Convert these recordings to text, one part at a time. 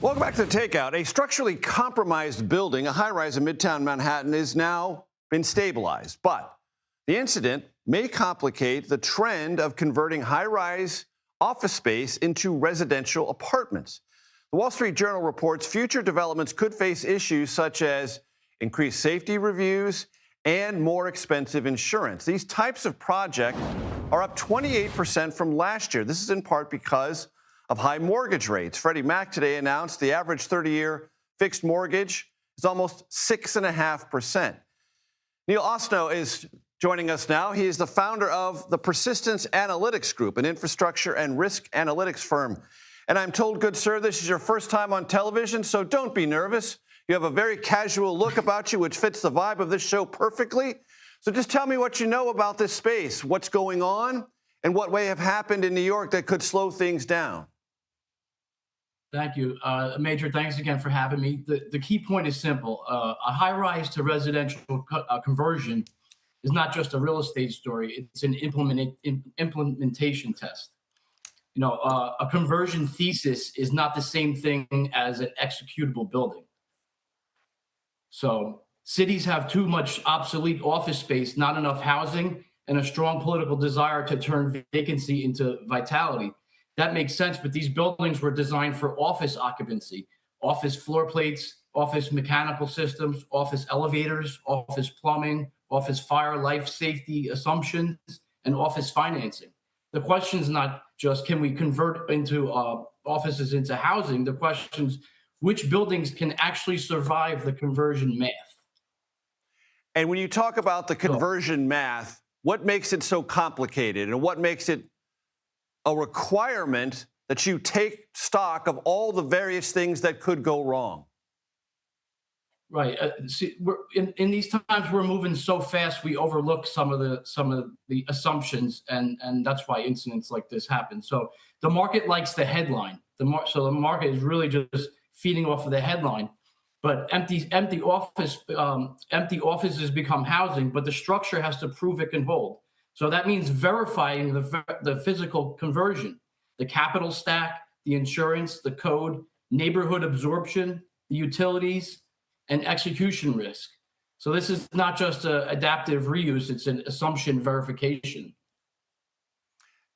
Welcome back to the Takeout. A structurally compromised building, a high-rise in midtown Manhattan, is now been stabilized. But the incident may complicate the trend of converting high-rise office space into residential apartments. The Wall Street Journal reports future developments could face issues such as increased safety reviews and more expensive insurance. These types of projects are up 28% from last year. This is in part because of high mortgage rates. Freddie Mac today announced the average 30-year fixed mortgage is almost 6.5%. Neil Osnato is joining us now. He is the founder of the Persistence Analytics Group, an infrastructure and risk analytics firm. And I'm told, good sir, this is your first time on television, so don't be nervous. You have a very casual look about you, which fits the vibe of this show perfectly. So just tell me what you know about this space, what's going on, and what may have happened in New York that could slow things down. Thank you. Major, thanks again for having me. The key point is simple. A high-rise to residential conversion is not just a real estate story. It's an implementation test. You know, a conversion thesis is not the same thing as an executable building. So cities have too much obsolete office space, not enough housing, and a strong political desire to turn vacancy into vitality. That makes sense, but these buildings were designed for office occupancy, office floor plates, office mechanical systems, office elevators, office plumbing, office fire, life safety assumptions, and office financing. The question is not just can we convert into offices into housing. The question is which buildings can actually survive the conversion math. And when you talk about the conversion math, what makes it so complicated and what makes it a requirement that you take stock of all the various things that could go wrong? Right. See, in these times we're moving so fast, we overlook some of the assumptions, and that's why incidents like this happen. So the market likes the headline. So the market is really just feeding off of the headline. But empty offices become housing, but the structure has to prove it can hold. So that means verifying the physical conversion, the capital stack, the insurance, the code, neighborhood absorption, the utilities, and execution risk. So this is not just an adaptive reuse, it's an assumption verification.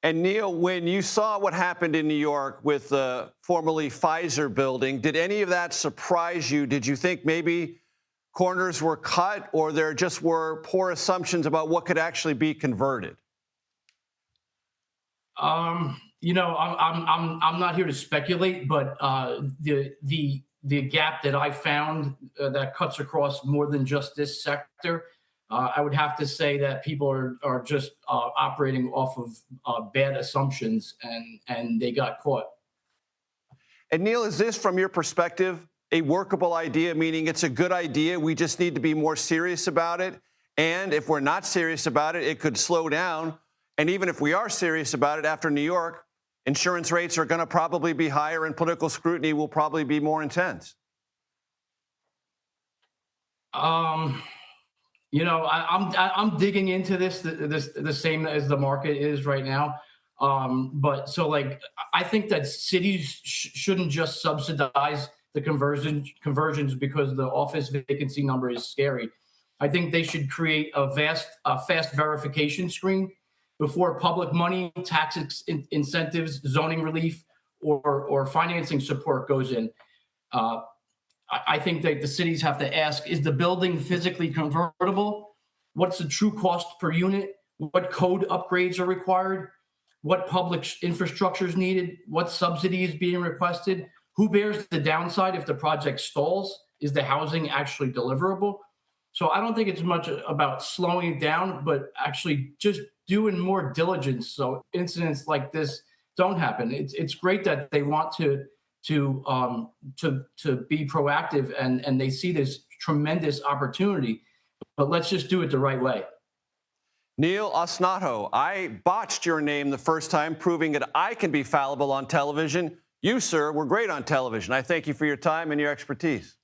And Neil, when you saw what happened in New York with the formerly Pfizer building, did any of that surprise you? Did you think maybe corners were cut, or there just were poor assumptions about what could actually be converted? You know, I'm not here to speculate, but the gap that I found that cuts across more than just this sector, I would have to say that people are just operating off of bad assumptions, and they got caught. And Neil, is this, from your perspective, a workable idea, meaning it's a good idea, we just need to be more serious about it? And if we're not serious about it, it could slow down. And even if we are serious about it after New York, insurance rates are going to probably be higher and political scrutiny will probably be more intense. You know, I'm digging into this the same as the market is right now. But so like I think that cities shouldn't just subsidize the conversions because the office vacancy number is scary. I think they should create a fast verification screen before public money, tax incentives, zoning relief, or financing support goes in. I think that the cities have to ask, is the building physically convertible? What's the true cost per unit? What code upgrades are required? What public infrastructure is needed? What subsidy is being requested? Who bears the downside if the project stalls? Is the housing actually deliverable? So I don't think it's much about slowing it down, but actually just doing more diligence so incidents like this don't happen. It's great that they want to be proactive and they see this tremendous opportunity, but let's just do it the right way. Neil Osnato, I botched your name the first time, proving that I can be fallible on television. You, sir, were great on television. I thank you for your time and your expertise.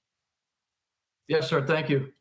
Yes, sir. Thank you.